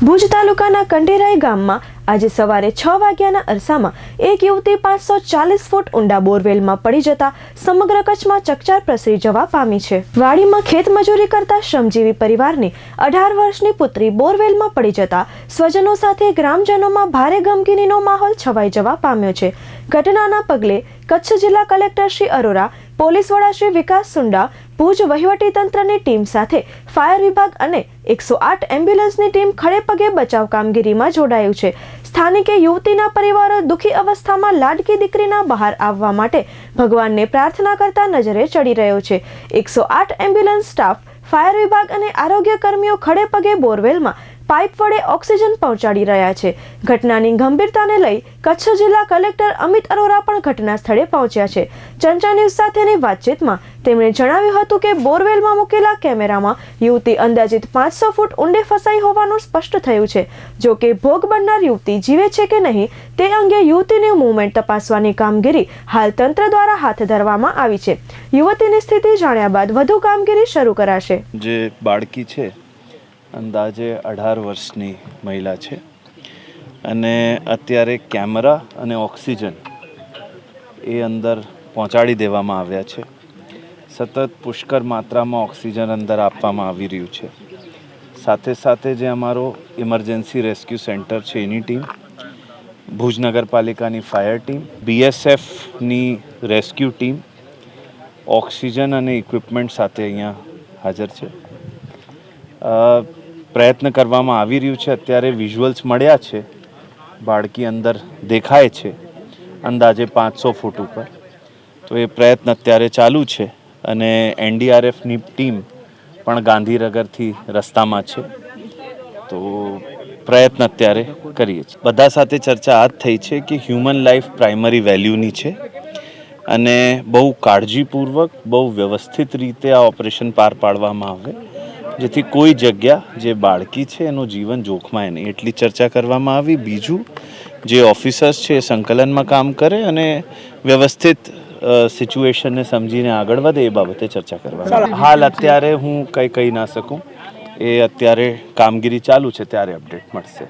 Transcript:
ભુજ તાલુકાના કંડેરાઈ ગામમાં આજે સવારે 6 વાગ્યાના અરસામાં એક યુવતી 540 ફૂટ ઊંડા બોરવેલમાં પડી જતા સમગ્ર કચ્છમાં ચકચાર પ્રસરી જવા પામી છે। વાડીમાં ખેતમજૂરી કરતા શ્રમજીવી પરિવારની 18 વર્ષની પુત્રી બોરવેલમાં પડી જતા સ્વજનો સાથે ગ્રામજનોમાં ભારે ગમગીનીનો માહોલ છવાઈ જવા પામ્યો છે। ઘટનાના પગલે કચ્છ જિલ્લા કલેક્ટર શ્રી અરોરા, પોલીસ વડા શ્રી વિકાસ સુંડા, ભુજ વહીવટીતંત્રની ટીમ સાથે ફાયર વિભાગ અને 108 એમ્બ્યુલન્સની ટીમ ખડે પગે બચાવ કામગીરીમાં જોડાયું છે। સ્થાનિકે યુવતીના પરિવારો દુઃખી અવસ્થામાં લાડકી દીકરીના બહાર આવવા માટે ભગવાનને પ્રાર્થના કરતા નજરે ચડી રહ્યો છે। 108 એમ્બ્યુલન્સ સ્ટાફ, ફાયર વિભાગ અને આરોગ્ય કર્મીઓ ખડે પગે બોરવેલમાં પાઇપ વડે ઓક્સિજન પહોંચાડી રહ્યા છે। ઘટનાની ગંભીરતાને લઈ કચ્છ જિલ્લા કલેક્ટર અમિત અરોરા પણ ઘટના સ્થળે પહોંચ્યા છે। ચંચા ન્યૂઝ સાથેની વાતચીતમાં તેમણે જણાવ્યું હતું કે બોરવેલમાં મૂકેલા કેમેરામાં યુવતી અંદાજિત 500 ફૂટ ઊંડે ફસાઈ હોવાનું સ્પષ્ટ થયું છે। જો કે ભોગ બનનાર યુવતી જીવે છે કે નહીં તે અંગે યુવતીની મૂવમેન્ટ તપાસવાની કામગીરી હાલ તંત્ર દ્વારા હાથ ધરવામાં આવી છે। યુવતીની સ્થિતિ જાણ્યા બાદ વધુ કામગીરી શરૂ કરાશે। જે બાળકી છે અંદાજે 18 વર્ષની મહિલા છે અને અત્યારે કેમેરા અને ઓક્સિજન એ અંદર પહોંચાડી દેવામાં આવ્યા છે। સતત પુષ્કળ માત્રામાં ઓક્સિજન અંદર આપવામાં આવી રહ્યું છે। સાથે સાથે જે અમારો ઇમરજન્સી રેસ્ક્યુ સેન્ટર છે એની ટીમ, ભુજ નગરપાલિકાની ફાયર ટીમ, BSFની રેસ્ક્યુ ટીમ ઓક્સિજન અને ઇક્વિપમેન્ટ સાથે અહીંયા હાજર છે। પ્રયત્ન કરવામાં આવી રહ્યું છે। અત્યારે વિઝ્યુઅલ્સ મળ્યા છે, બાળકી અંદર દેખાય છે અંદાજે 500 ફૂટ ઉપર। તો એ પ્રયત્ન અત્યારે ચાલુ છે અને NDRFની ટીમ પણ ગાંધીનગરથી રસ્તામાં છે। તો પ્રયત્ન અત્યારે કરીએ છીએ। બધા સાથે ચર્ચા આ જ થઈ છે કે હ્યુમન લાઈફ પ્રાઇમરી વેલ્યુની છે અને બહુ કાળજીપૂર્વક, બહુ વ્યવસ્થિત રીતે આ ઓપરેશન પાર પાડવામાં આવે જેથી કોઈ જગ્યા જે બાળકી છે એનું જીવન જોખમાય નહીં, એટલી ચર્ચા કરવામાં આવી। બીજું, જે ઓફિસર્સ છે એ સંકલનમાં કામ કરે અને વ્યવસ્થિત સિચ્યુએશનને સમજીને આગળ વધે એ બાબતે ચર્ચા કરવામાં આવી। હાલ અત્યારે હું કંઈ કહી ના શકું, એ અત્યારે કામગીરી ચાલુ છે, ત્યારે અપડેટ મળશે।